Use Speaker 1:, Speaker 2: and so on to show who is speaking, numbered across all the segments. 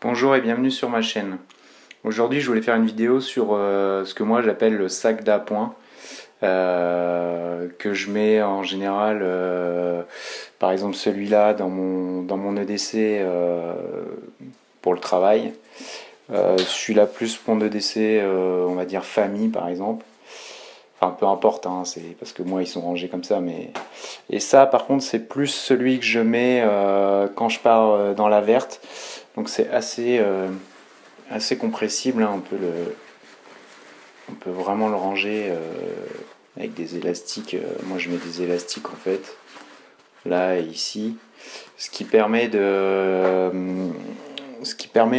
Speaker 1: Bonjour et bienvenue sur ma chaîne. Aujourd'hui, je voulais faire une vidéo sur ce que moi j'appelle le sac d'appoint, que je mets en général, par exemple celui-là dans mon EDC pour le travail. Celui-là plus mon EDC, on va dire famille par exemple. Enfin, peu importe, hein, c'est parce que moi ils sont rangés comme ça, mais et ça par contre c'est plus celui que je mets quand je pars dans la verte. Donc c'est assez compressible, hein, on peut vraiment le ranger avec des élastiques. Moi je mets des élastiques en fait, là et ici, ce qui permet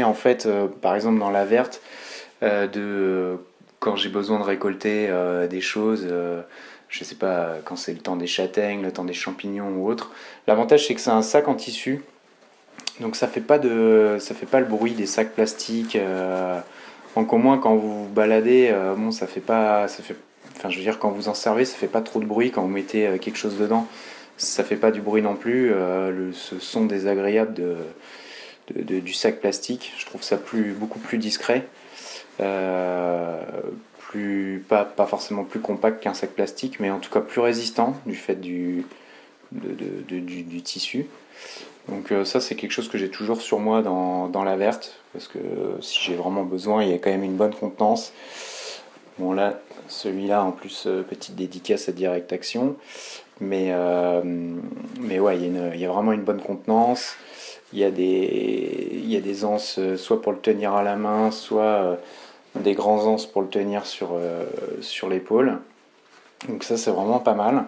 Speaker 1: en fait, par exemple dans la verte, quand j'ai besoin de récolter des choses, je sais pas, quand c'est le temps des châtaignes, le temps des champignons ou autre. L'avantage c'est que c'est un sac en tissu, donc ça fait pas le bruit des sacs plastiques. Donc au moins quand vous vous baladez, bon enfin je veux dire quand vous en servez, ça fait pas trop de bruit quand vous mettez quelque chose dedans. Ça fait pas du bruit non plus. Ce son désagréable du sac plastique, je trouve ça beaucoup plus discret. Pas forcément plus compact qu'un sac plastique, mais en tout cas plus résistant du fait du tissu. Donc ça c'est quelque chose que j'ai toujours sur moi dans la verte, parce que si j'ai vraiment besoin, il y a quand même une bonne contenance. Bon là, celui-là en plus, petite dédicace à Direct Action, mais ouais, il y a vraiment une bonne contenance. Il y a des anses, soit pour le tenir à la main, soit des grands anses pour le tenir sur l'épaule. Donc ça c'est vraiment pas mal.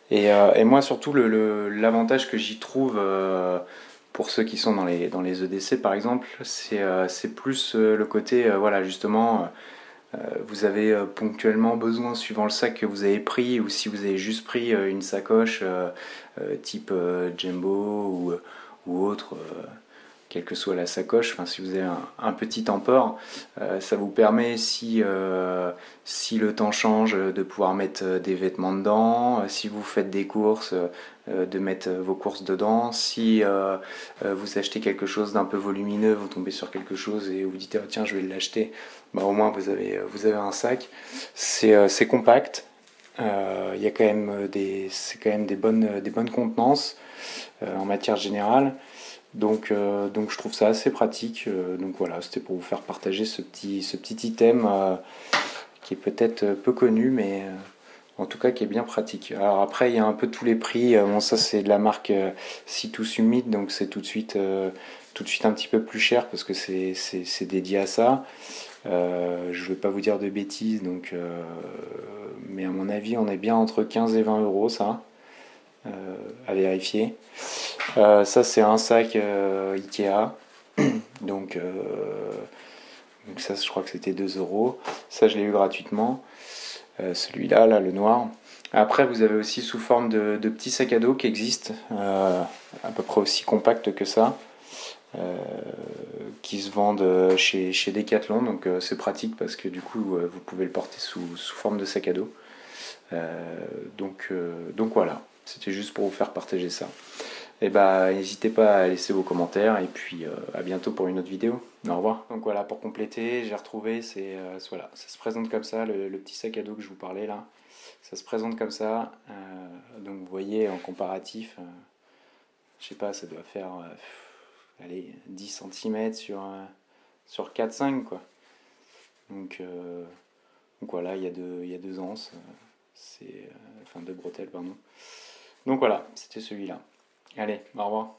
Speaker 1: Et moi surtout l'avantage que j'y trouve, pour ceux qui sont dans les EDC par exemple, c'est plus le côté, voilà justement, vous avez ponctuellement besoin, suivant le sac que vous avez pris, ou si vous avez juste pris une sacoche type Jumbo ou autre, quelle que soit la sacoche, enfin, si vous avez un petit emport, ça vous permet, si le temps change, de pouvoir mettre des vêtements dedans, si vous faites des courses, de mettre vos courses dedans, si vous achetez quelque chose d'un peu volumineux, vous tombez sur quelque chose et vous dites ah, tiens je vais l'acheter, bah, au moins vous avez un sac, c'est compact. Il y a quand même c'est quand même des bonnes contenances en matière générale. Donc je trouve ça assez pratique. Donc voilà, c'était pour vous faire partager ce petit item qui est peut-être peu connu, mais en tout cas qui est bien pratique. Alors après, il y a un peu tous les prix. Bon, ça c'est de la marque Citus Humide, donc c'est tout de suite un petit peu plus cher parce que c'est dédié à ça. Je ne vais pas vous dire de bêtises, mais à mon avis, on est bien entre 15 et 20 euros, ça, à vérifier. Ça, c'est un sac Ikea. Donc, euh, donc ça, je crois que c'était 2 euros. Ça, je l'ai eu gratuitement. Celui-là, là, le noir. Après, vous avez aussi sous forme de petits sacs à dos qui existent, à peu près aussi compacts que ça, qui se vendent chez Decathlon. Donc c'est pratique parce que du coup, vous pouvez le porter sous forme de sac à dos. Donc voilà, c'était juste pour vous faire partager ça. Et bah n'hésitez pas à laisser vos commentaires et puis à bientôt pour une autre vidéo. Au revoir. Donc voilà, pour compléter, j'ai retrouvé, voilà, ça se présente comme ça, le petit sac à dos que je vous parlais là. Ça se présente comme ça. Donc vous voyez en comparatif, je sais pas, ça doit faire allez, 10 cm sur 4-5 quoi. Donc, euh, donc voilà, il y a deux anses, enfin deux bretelles, pardon. Donc voilà, c'était celui-là. Allez, au revoir.